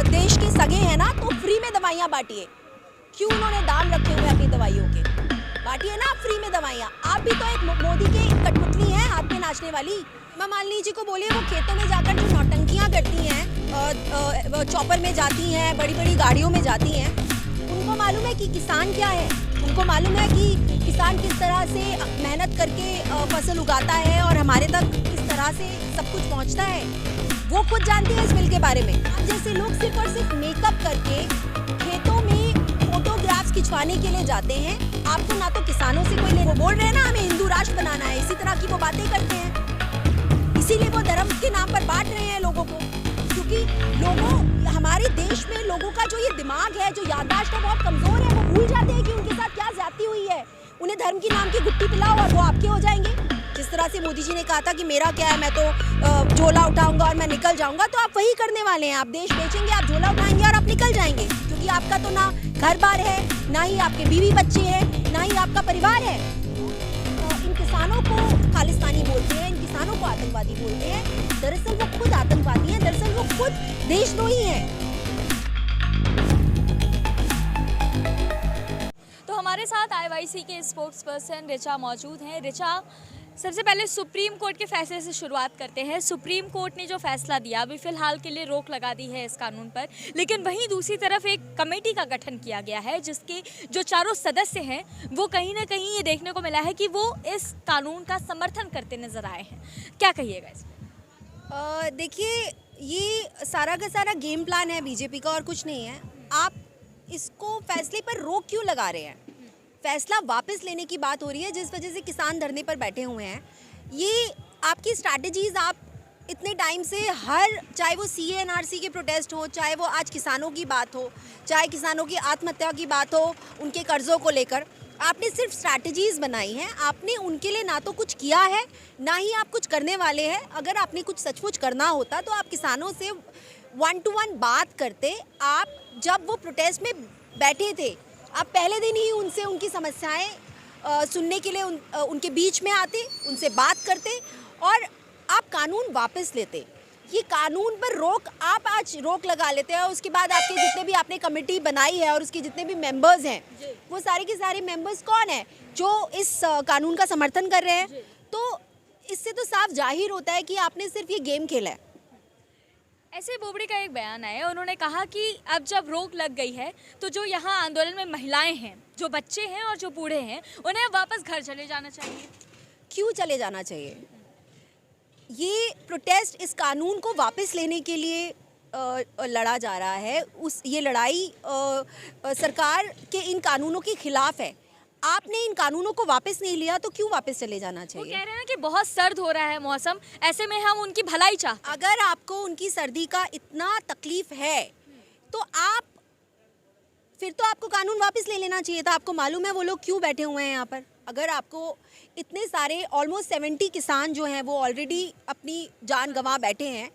देश के सगे हैं ना तो फ्री में दवाइयाँ बांटिए। क्यों उन्होंने दाम रखे हुए अपनी दवाइयों के? बांटिए ना आप फ्री में दवाइयाँ। आप भी तो एक मोदी के कठपुतली हैं हाथ में नाचने वाली। हेमा मालिनी जी को बोलिए वो खेतों में जाकर जो नौटंकियाँ करती हैं, चॉपर में जाती हैं, बड़ी बड़ी गाड़ियों में जाती हैं, उनको मालूम है कि किसान क्या है? उनको मालूम है कि किसान किस तरह से मेहनत करके फसल उगाता है और हमारे तक किस तरह से सब कुछ पहुंचता है? वो खुद जानते हैं इस बिल के बारे में। आप जैसे लोग सिर्फ और सिर्फ मेकअप करके खेतों में फोटोग्राफ्स खिंचवाने के लिए जाते हैं। आपको ना तो किसानों से कोई वो बोल रहे हैं ना हमें हिंदू राष्ट्र बनाना है, इसी तरह की वो बातें करते हैं। इसीलिए वो धर्म के नाम पर बांट रहे हैं लोगों को, क्योंकि हमारे देश में लोगों का जो ये दिमाग है, जो याददाश्त है, बहुत कमजोर है। वो भूल जाते हैं कि उनके साथ क्या ज्यादती हुई है। उन्हें धर्म की नाम की गुट्टी पिलाओ और वो आपके हो जाएंगे। जिस तरह से मोदी जी ने कहा था कि मेरा क्या है, मैं तो झोला उठाऊंगा और मैं निकल जाऊंगा, तो आप वही करने वाले हैं। आप देश बेचेंगे, आप झोला उठाएंगे और आप निकल जाएंगे, क्योंकि आपका तो ना घर बार है, ना ही आपके बीवी बच्चे हैं, ना ही आपका परिवार है। इन किसानों को खालिस्तानी बोलते हैं, इन किसानों को आतंकवादी बोलते हैं। दरअसल वो खुद आतंकवादी हैं, दरअसल वो खुद देशद्रोही हैं। तो हमारे साथ आईवाईसी के स्पोक्स पर्सन ऋचा मौजूद हैं। ऋचा, सबसे पहले सुप्रीम कोर्ट के फैसले से शुरुआत करते हैं। सुप्रीम कोर्ट ने जो फैसला दिया, अभी फिलहाल के लिए रोक लगा दी है इस कानून पर, लेकिन वहीं दूसरी तरफ एक कमेटी का गठन किया गया है जिसके जो चारों सदस्य हैं वो कहीं ना कहीं ये देखने को मिला है कि वो इस कानून का समर्थन करते नजर आए हैं। क्या कहिएगा इसमें? देखिए, ये सारा का सारा गेम प्लान है बीजेपी का और कुछ नहीं है। आप इसको फैसले पर रोक क्यों लगा रहे हैं? फैसला वापस लेने की बात हो रही है, जिस वजह से किसान धरने पर बैठे हुए हैं। ये आपकी स्ट्रैटेजीज आप इतने टाइम से चाहे वो सीए एनआरसी के प्रोटेस्ट हो, चाहे वो आज किसानों की बात हो, चाहे किसानों की आत्महत्या की बात हो, उनके कर्जों को लेकर, आपने सिर्फ स्ट्रैटेजीज बनाई हैं। आपने उनके लिए ना तो कुछ किया है, ना ही आप कुछ करने वाले हैं। अगर आपने कुछ सचमुच करना होता तो आप किसानों से 1 to 1 बात करते। आप जब वो प्रोटेस्ट में बैठे थे, आप पहले दिन ही उनसे उनकी समस्याएं सुनने के लिए उनके बीच में आते, उनसे बात करते और आप कानून वापस लेते। ये कानून पर आप आज रोक लगा लेते हैं। उसके बाद आपके जितने भी आपने कमेटी बनाई है और उसके जितने भी मेंबर्स हैं, वो सारे के सारे मेंबर्स कौन हैं जो इस कानून का समर्थन कर रहे हैं? तो इससे तो साफ जाहिर होता है कि आपने सिर्फ ये गेम खेला है। ऐसे बोबड़े का एक बयान आया, उन्होंने कहा कि अब जब रोक लग गई है तो जो यहाँ आंदोलन में महिलाएं हैं, जो बच्चे हैं और जो बूढ़े हैं, उन्हें वापस घर चले जाना चाहिए। क्यों चले जाना चाहिए? ये प्रोटेस्ट इस कानून को वापस लेने के लिए लड़ा जा रहा है। ये लड़ाई सरकार के इन कानूनों के खिलाफ है। आपने इन कानूनों को वापस नहीं लिया तो क्यों वापस चले जाना चाहिए? वो कह रहे हैं कि बहुत सर्द हो रहा है मौसम, ऐसे में हम उनकी भलाई चाहते हैं। अगर आपको उनकी सर्दी का इतना तकलीफ है तो फिर तो आपको कानून वापस ले लेना चाहिए था। आपको मालूम है वो लोग क्यों बैठे हुए हैं यहाँ पर? अगर आपको इतने सारे ऑलमोस्ट 70 किसान जो हैं वो ऑलरेडी अपनी जान गंवा बैठे हैं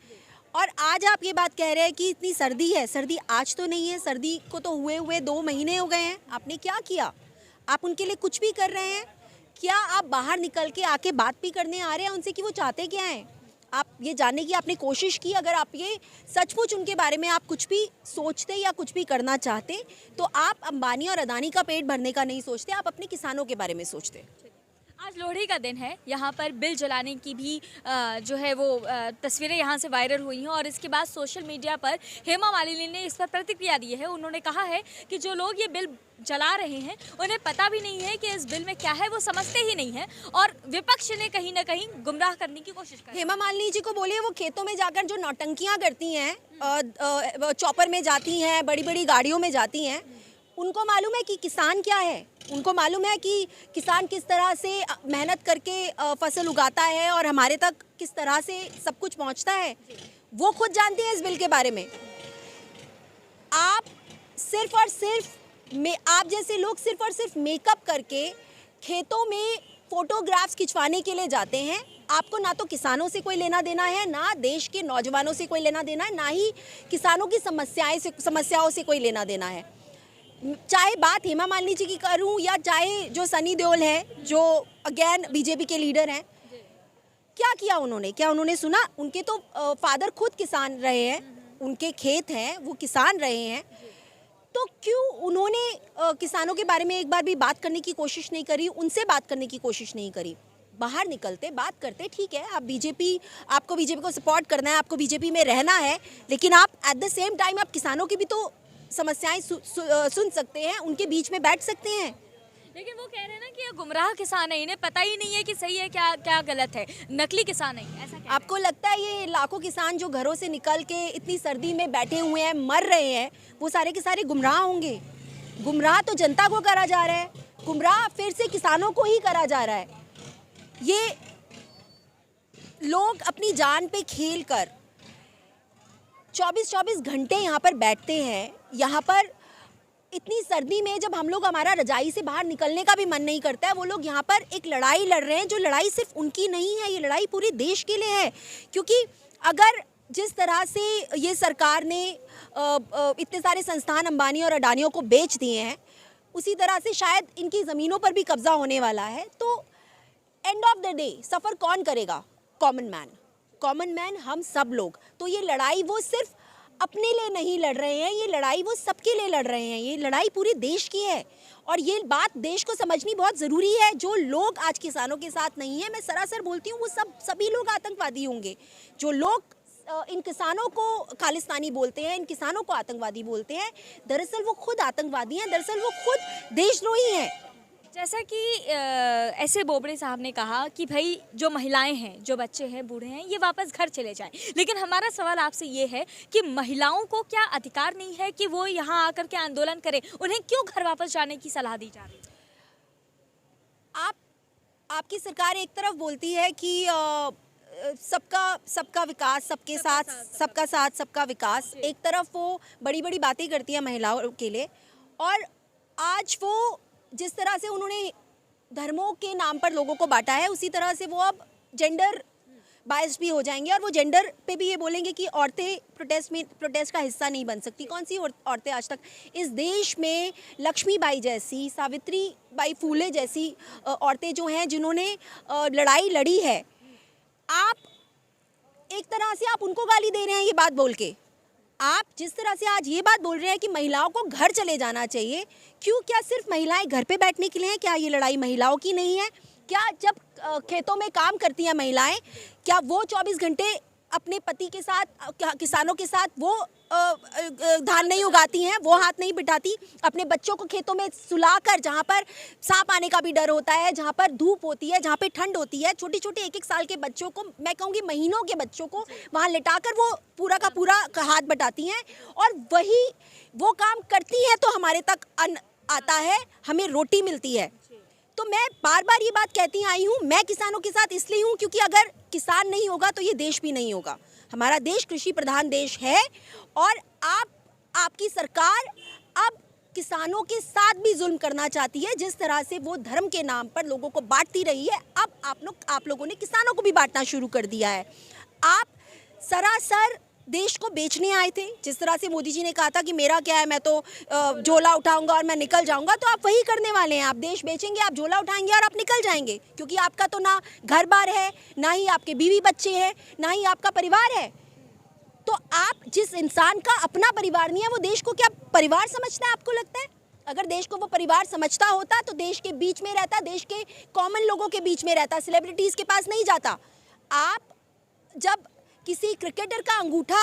और आज आप ये बात कह रहे हैं कि इतनी सर्दी है। सर्दी आज तो नहीं है, सर्दी को तो हुए 2 महीने हो गए हैं। आपने क्या किया? आप उनके लिए कुछ भी कर रहे हैं क्या? आप बाहर निकल के आके बात भी करने आ रहे हैं उनसे कि वो चाहते क्या हैं? आप ये जानने की आपने कोशिश की? अगर आप ये सचमुच उनके बारे में आप कुछ भी सोचते या कुछ भी करना चाहते तो आप अंबानी और अदानी का पेट भरने का नहीं सोचते, आप अपने किसानों के बारे में सोचते। आज लोहड़ी का दिन है, यहाँ पर बिल जलाने की भी जो है वो तस्वीरें यहाँ से वायरल हुई हैं और इसके बाद सोशल मीडिया पर हेमा मालिनी ने इस पर प्रतिक्रिया दी है। उन्होंने कहा है कि जो लोग ये बिल जला रहे हैं उन्हें पता भी नहीं है कि इस बिल में क्या है, वो समझते ही नहीं है और विपक्ष ने कहीं ना कहीं गुमराह करने की कोशिश की। हेमा मालिनी जी को बोलिए वो खेतों में जाकर जो नौटंकियाँ करती हैं, चॉपर में जाती हैं, बड़ी बड़ी गाड़ियों में जाती हैं, उनको मालूम है कि किसान क्या है। उनको मालूम है कि किसान किस तरह से मेहनत करके फसल उगाता है और हमारे तक किस तरह से सब कुछ पहुंचता है। वो खुद जानते हैं इस बिल के बारे में। आप सिर्फ और सिर्फ आप जैसे लोग सिर्फ और सिर्फ मेकअप करके खेतों में फोटोग्राफ्स खिंचवाने के लिए जाते हैं। आपको ना तो किसानों से कोई लेना देना है, ना देश के नौजवानों से कोई लेना देना है, ना ही किसानों की समस्याओं से कोई लेना देना है। चाहे बात हेमा मालिनी जी की करूं या चाहे जो सनी देओल है जो अगेन बीजेपी के लीडर हैं, क्या किया उन्होंने? क्या उन्होंने सुना? उनके तो फादर खुद किसान रहे हैं, उनके खेत हैं, वो किसान रहे हैं, तो क्यों उन्होंने किसानों के बारे में एक बार भी बात करने की कोशिश नहीं करी, उनसे बात करने की कोशिश नहीं करी? बाहर निकलते, बात करते, ठीक है, आपको बीजेपी को सपोर्ट करना है, आपको बीजेपी में रहना है, लेकिन आप एट द सेम टाइम आप किसानों की भी तो समस्याएं सुन सकते हैं, उनके बीच में बैठ सकते हैं। लेकिन वो कह रहे हैं ना कि ये गुमराह किसान है, इन्हें पता ही नहीं है कि सही है क्या क्या गलत है, नकली किसान है, ऐसा कह आपको लगता है ये लाखों किसान जो घरों से निकल के इतनी सर्दी में बैठे हुए हैं, मर रहे हैं, वो सारे के सारे गुमराह होंगे? गुमराह तो जनता को करा जा रहा है, गुमराह फिर से किसानों को ही करा जा रहा है। ये लोग अपनी जान पे खेल कर 24-24 घंटे यहाँ पर बैठते हैं। यहाँ पर इतनी सर्दी में जब हम लोग हमारा रजाई से बाहर निकलने का भी मन नहीं करता है, वो लोग यहाँ पर एक लड़ाई लड़ रहे हैं, जो लड़ाई सिर्फ उनकी नहीं है, ये लड़ाई पूरे देश के लिए है। क्योंकि अगर जिस तरह से ये सरकार ने इतने सारे संस्थान अंबानी और अडानियों को बेच दिए हैं, उसी तरह से शायद इनकी ज़मीनों पर भी कब्जा होने वाला है। तो एंड ऑफ द डे सफ़र कौन करेगा? कॉमन मैन हम सब लोग। तो ये लड़ाई वो सिर्फ अपने लिए नहीं लड़ रहे हैं, ये लड़ाई वो सबके लिए लड़ रहे हैं, ये लड़ाई पूरे देश की है। और ये बात देश को समझनी बहुत ज़रूरी है। जो लोग आज किसानों के साथ नहीं है, मैं सरासर बोलती हूँ, वो सभी लोग आतंकवादी होंगे। जो लोग इन किसानों को खालिस्तानी बोलते हैं, इन किसानों को आतंकवादी बोलते हैं, दरअसल वो खुद आतंकवादी हैं, दरअसल वो खुद देशद्रोही हैं। जैसा कि ऐसे बोबड़े साहब ने कहा कि भाई जो महिलाएं हैं, जो बच्चे हैं, बूढ़े हैं, ये वापस घर चले जाएं। लेकिन हमारा सवाल आपसे ये है कि महिलाओं को क्या अधिकार नहीं है कि वो यहाँ आकर के आंदोलन करें? उन्हें क्यों घर वापस जाने की सलाह दी जा रही है? आपकी सरकार एक तरफ बोलती है कि सबका विकास, सबका साथ सबका विकास। एक तरफ वो बड़ी बड़ी बातें करती है महिलाओं के लिए, और आज वो जिस तरह से उन्होंने धर्मों के नाम पर लोगों को बांटा है, उसी तरह से वो अब जेंडर बायस्ड भी हो जाएंगे, और वो जेंडर पे भी ये बोलेंगे कि औरतें प्रोटेस्ट का हिस्सा नहीं बन सकती। कौन सी औरतें आज तक इस देश में लक्ष्मीबाई जैसी, सावित्रीबाई फूले जैसी औरतें जो हैं, जिन्होंने लड़ाई लड़ी है, आप एक तरह से आप उनको गाली दे रहे हैं ये बात बोल के। आप जिस तरह से आज ये बात बोल रहे हैं कि महिलाओं को घर चले जाना चाहिए, क्यों? क्या सिर्फ महिलाएं घर पे बैठने के लिए हैं? क्या ये लड़ाई महिलाओं की नहीं है? क्या जब खेतों में काम करती हैं महिलाएं, क्या वो 24 घंटे अपने पति के साथ, किसानों के साथ वो धान नहीं उगाती हैं, वो हाथ नहीं बिठाती? अपने बच्चों को खेतों में सुलाकर, जहाँ पर सांप आने का भी डर होता है, जहाँ पर धूप होती है, जहाँ पे ठंड होती है, छोटे छोटे 1-1 साल के बच्चों को, मैं कहूँगी महीनों के बच्चों को वहाँ लिटाकर वो पूरा का पूरा हाथ बटाती हैं, और वही वो काम करती हैं तो हमारे तक अन्न आता है, हमें रोटी मिलती है। तो मैं बार बार ये बात कहती आई हूँ, मैं किसानों के साथ इसलिए हूँ क्योंकि अगर किसान नहीं होगा तो ये देश भी नहीं होगा। हमारा देश कृषि प्रधान देश है, और आपकी सरकार अब किसानों के साथ भी जुल्म करना चाहती है। जिस तरह से वो धर्म के नाम पर लोगों को बांटती रही है, अब आप लोगों ने किसानों को भी बांटना शुरू कर दिया है। आप सरासर देश को बेचने आए थे। जिस तरह से मोदी जी ने कहा था कि मेरा क्या है, मैं तो झोला उठाऊंगा और मैं निकल जाऊंगा, तो आप वही करने वाले हैं। आप देश बेचेंगे, आप झोला उठाएंगे और आप निकल जाएंगे, क्योंकि आपका तो ना घर बार है, ना ही आपके बीवी बच्चे हैं, ना ही आपका परिवार है। तो आप जिस इंसान का अपना परिवार नहीं है, वो देश को क्या परिवार समझता है? आपको लगता है अगर देश को वो परिवार समझता होता तो देश के बीच में रहता, देश के कॉमन लोगों के बीच में रहता, सेलिब्रिटीज़ के पास नहीं जाता। आप जब किसी क्रिकेटर का अंगूठा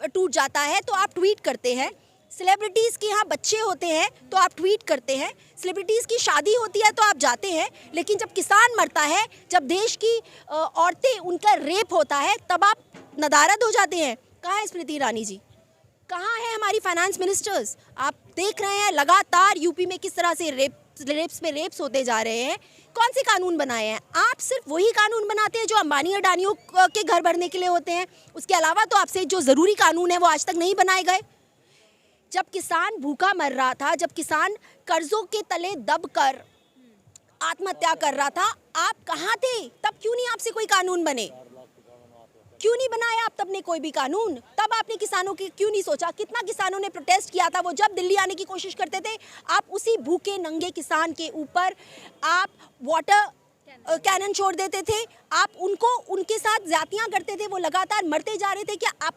टूट जाता है तो आप ट्वीट करते हैं, सेलिब्रिटीज़ के यहाँ बच्चे होते हैं तो आप ट्वीट करते हैं, सेलिब्रिटीज़ की शादी होती है तो आप जाते हैं, लेकिन जब किसान मरता है, जब देश की औरतें, उनका रेप होता है, तब आप नदारद हो जाते हैं। कहाँ है स्मृति ईरानी जी? कहाँ है हमारी फाइनेंस मिनिस्टर्स? आप देख रहे हैं लगातार यूपी में किस तरह से रेप्स होते जा रहे हैं। कौन से कानून बनाए हैं? आप सिर्फ वही कानून बनाते हैं जो अंबानी अडानियों के घर भरने के लिए होते हैं। उसके अलावा तो आपसे जो ज़रूरी कानून है वो आज तक नहीं बनाए गए। जब किसान भूखा मर रहा था, जब किसान कर्जों के तले दबकर आत्महत्या कर रहा था, आप कहाँ थे? तब क्यों नहीं आपसे कोई कानून बने? क्यों नहीं बनाया आप तब ने कोई भी कानून? तब आपने किसानों के क्यों नहीं सोचा? कितना किसानों ने प्रोटेस्ट किया था? वो जब दिल्ली आने की कोशिश करते थे, आप उसी भूखे नंगे किसान के ऊपर आप वाटर कैनन छोड़ देते थे, आप उनके साथ ज्यादतियां करते थे, वो लगातार मरते जा रहे थे। क्या आप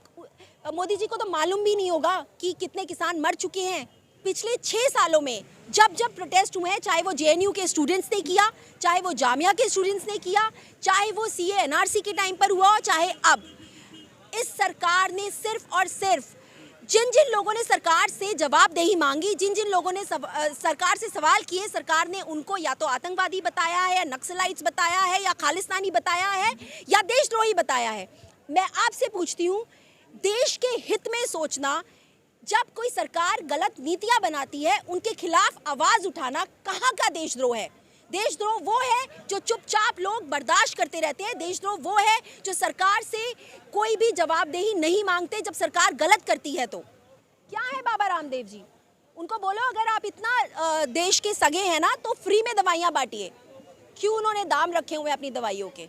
मोदी जी को तो मालूम भी नहीं होगा कि कितने किसान मर चुके हैं। पिछले 6 सालों में जब जब प्रोटेस्ट हुए हैं, चाहे वो जेएनयू के स्टूडेंट्स ने किया, चाहे वो जामिया के स्टूडेंट्स ने किया, चाहे वो सीए एनआरसी के टाइम पर हुआ, चाहे अब, इस सरकार ने सिर्फ और सिर्फ जिन जिन लोगों ने सरकार से जवाबदेही मांगी, जिन जिन लोगों ने सरकार से सवाल किए, सरकार ने उनको या तो आतंकवादी बताया है, या नक्सलाइट्स बताया है, या खालिस्तानी बताया है, या देशद्रोही बताया है। मैं आपसे पूछती हूँ, देश के हित में सोचना, जब कोई सरकार गलत नीतियां बनाती है उनके खिलाफ आवाज उठाना कहाँ का देशद्रोह है? देशद्रोह वो है जो चुपचाप लोग बर्दाश्त करते रहते हैं। देशद्रोह वो है जो सरकार से कोई भी जवाबदेही नहीं मांगते जब सरकार गलत करती है। तो क्या है बाबा रामदेव जी, उनको बोलो अगर आप इतना देश के सगे हैं ना तो फ्री में दवाइयाँ बांटिए। क्यों उन्होंने दाम रखे हुए अपनी दवाइयों के?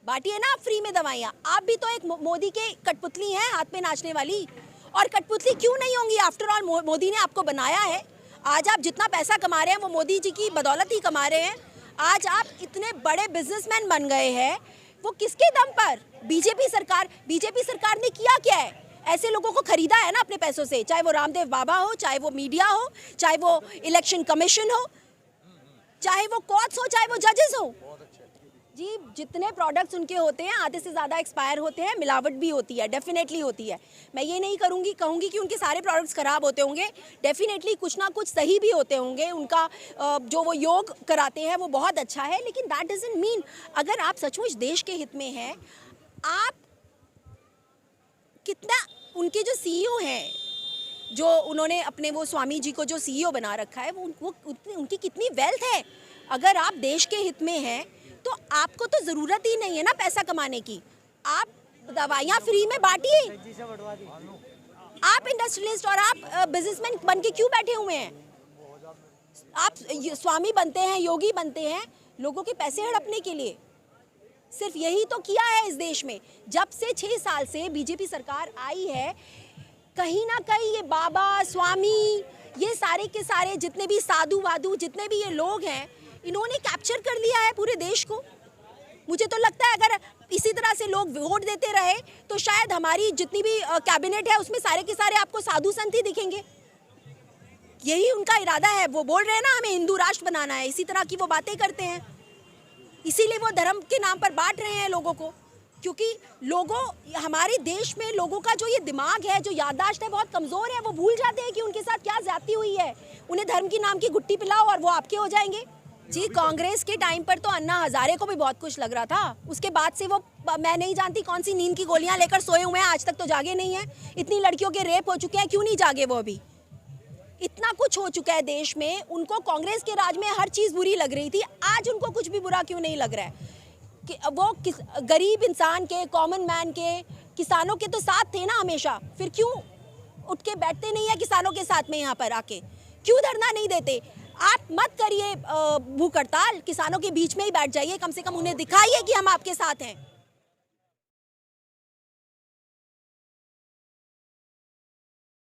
बांटिए ना फ्री में दवाइयाँ। आप भी तो एक मोदी के कठपुतली हैं, हाथ में नाचने वाली। और कठपुतली क्यों नहीं होंगी? आफ्टर ऑल मोदी ने आपको बनाया है। आज आप जितना पैसा कमा रहे हैं वो मोदी जी की बदौलत ही कमा रहे हैं। आज आप इतने बड़े बिजनेसमैन बन गए हैं, वो किसके दम पर? बीजेपी सरकार ने किया क्या है? ऐसे लोगों को खरीदा है ना अपने पैसों से, चाहे वो रामदेव बाबा हो, चाहे वो मीडिया हो, चाहे वो इलेक्शन कमीशन हो, चाहे वो कोर्ट्स हो, चाहे वो जजेस हो। जी, जितने प्रोडक्ट्स उनके होते हैं आधे से ज़्यादा एक्सपायर होते हैं, मिलावट भी होती है, डेफिनेटली होती है। मैं ये नहीं कहूँगी कि उनके सारे प्रोडक्ट्स ख़राब होते होंगे, डेफिनेटली कुछ ना कुछ सही भी होते होंगे। उनका जो वो योग कराते हैं वो बहुत अच्छा है, लेकिन दैट डजंट मीन, अगर आप सचमुच देश के हित में हैं, आप कितना, उनके जो सीईओ हैं, जो उन्होंने अपने वो स्वामी जी को जो सीईओ बना रखा है, वो उनकी कितनी वेल्थ है। अगर आप देश के हित में हैं तो आपको तो ज़रूरत ही नहीं है ना पैसा कमाने की। आप दवाइयाँ फ्री में बांटिए। आप इंडस्ट्रियलिस्ट और आप बिजनेसमैन बन के क्यों बैठे हुए हैं? आप स्वामी बनते हैं, योगी बनते हैं लोगों के पैसे हड़पने के लिए। सिर्फ यही तो किया है इस देश में। जब से 6 साल से बीजेपी सरकार आई है, कहीं ना कहीं ये बाबा, स्वामी, ये सारे के सारे जितने भी साधु वाधु, जितने भी ये लोग हैं, इन्होंने कैप्चर कर लिया है पूरे देश को। मुझे तो लगता है अगर इसी तरह से लोग वोट देते रहे तो शायद हमारी जितनी भी कैबिनेट है उसमें सारे के सारे आपको साधु संत ही दिखेंगे। यही उनका इरादा है। वो बोल रहे हैं ना हमें हिंदू राष्ट्र बनाना है, इसी तरह की वो बातें करते हैं। इसीलिए वो धर्म के नाम पर बांट रहे हैं लोगों को, क्योंकि हमारे देश में लोगों का जो ये दिमाग है, जो याददाश्त है, बहुत कमज़ोर है। वो भूल जाते हैं कि उनके साथ क्या ज्यादती हुई है। उन्हें धर्म की नाम की गुट्टी पिलाओ और वो आपके हो जाएंगे। जी, कांग्रेस के टाइम पर तो अन्ना हजारे को भी बहुत कुछ लग रहा था। उसके बाद से वो, मैं नहीं जानती कौन सी नींद की गोलियां लेकर सोए हुए हैं, आज तक तो जागे नहीं हैं। इतनी लड़कियों के रेप हो चुके हैं, क्यों नहीं जागे वो अभी? इतना कुछ हो चुका है देश में। उनको कांग्रेस के राज में हर चीज़ बुरी लग रही थी, आज उनको कुछ भी बुरा क्यों नहीं लग रहा है? कि वो गरीब इंसान के, कॉमन मैन के, किसानों के तो साथ थे ना हमेशा, फिर क्यों उठ के बैठते नहीं है किसानों के साथ में? यहाँ पर आके क्यों धरना नहीं देते? आप मत करिए भूख हड़ताल, किसानों के बीच में ही बैठ जाइए, कम से कम उन्हें दिखाइए कि हम आपके साथ हैं।